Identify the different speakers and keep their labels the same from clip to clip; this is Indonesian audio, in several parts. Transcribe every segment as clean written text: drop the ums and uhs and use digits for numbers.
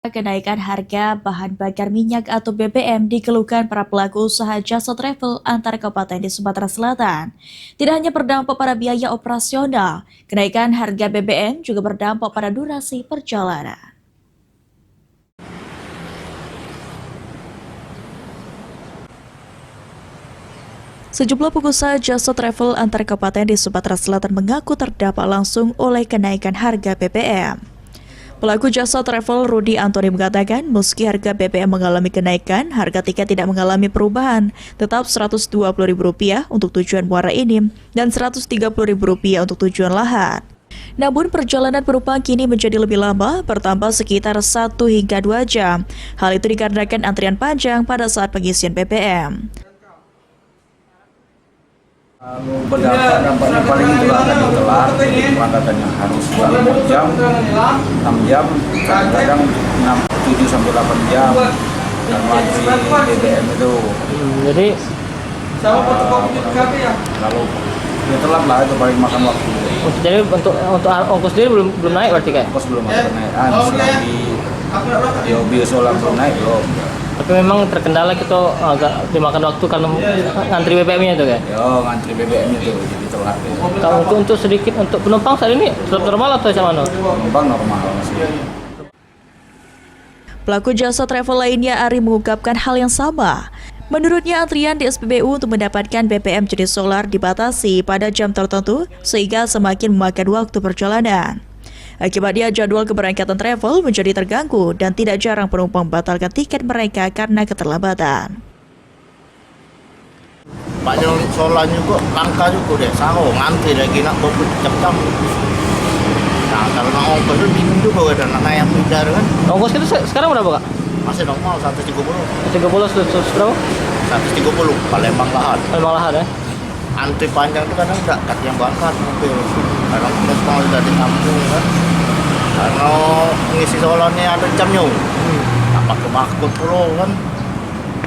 Speaker 1: Kenaikan harga bahan bakar minyak atau BBM dikeluhkan para pelaku usaha jasa travel antar kabupaten di Sumatera Selatan. Tidak hanya berdampak pada biaya operasional, kenaikan harga BBM juga berdampak pada durasi perjalanan. Sejumlah pengusaha jasa travel antar kabupaten di Sumatera Selatan mengaku terdampak langsung oleh kenaikan harga BBM. Pelaku jasa travel Rudi Antoni mengatakan, meski harga BBM mengalami kenaikan, harga tiket tidak mengalami perubahan, tetap Rp120.000 untuk tujuan Muara Enim dan Rp130.000 untuk tujuan Lahat. Namun perjalanan penumpang kini menjadi lebih lama, bertambah sekitar 1 hingga 2 jam. Hal itu dikarenakan antrian panjang pada saat pengisian BBM.
Speaker 2: Dampaknya paling itu akan ditelat, keberangkatan yang harus 4 jam, 6 jam, kadang-kadang 7-8 jam, dan masih BBM itu.
Speaker 3: Jadi
Speaker 2: kalau ya telat lah itu paling makan waktu.
Speaker 3: Jadi untuk ongkos sendiri belum naik berarti kan?
Speaker 2: Ongkos belum ada kenaikan, selagi biasa belum naik belum.
Speaker 3: Tapi memang terkendala kita agak dimakan waktu karena ngantri BBM-nya itu kan?
Speaker 2: Yo, ngantri BBM-nya itu jadi telat.
Speaker 3: Kalau untuk sedikit untuk penumpang saat ini tetap normal atau sama?
Speaker 2: Penumpang normal masih.
Speaker 1: Pelaku jasa travel lainnya Ari mengungkapkan hal yang sama. Menurutnya antrian di SPBU untuk mendapatkan BBM jenis solar dibatasi pada jam tertentu sehingga semakin memakan waktu perjalanan. Akibatnya jadwal keberangkatan travel menjadi terganggu dan tidak jarang penumpang membatalkan tiket mereka karena keterlambatan.
Speaker 4: Banyak solar juga langka juga deh, saho ngantri lagi nak jam-jam. Nah kalau nak ongkos itu bingung juga kadang nak naik pindah kan.
Speaker 3: Ongkos kita sekarang berapa kak?
Speaker 4: Masih normal 130.
Speaker 3: 130 berapa?
Speaker 4: 130 Palembang Lahat.
Speaker 3: Palembang Lahat ya?
Speaker 4: Antri panjang itu kadang enggak kat yang berangkat mobil. Kadang penumpang sudah di kampung kan. Karena mengisi solarnya ada jamnya. Tak pakai barcode pula kan.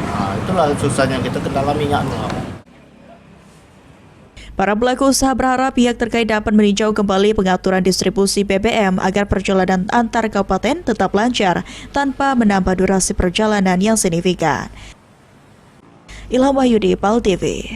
Speaker 4: Nah itulah susahnya kita kendala minyak.
Speaker 1: Para pelaku usaha berharap pihak terkait dapat meninjau kembali pengaturan distribusi BBM agar perjalanan antar kabupaten tetap lancar tanpa menambah durasi perjalanan yang signifikan. Ilham Wahyudi, PAL TV.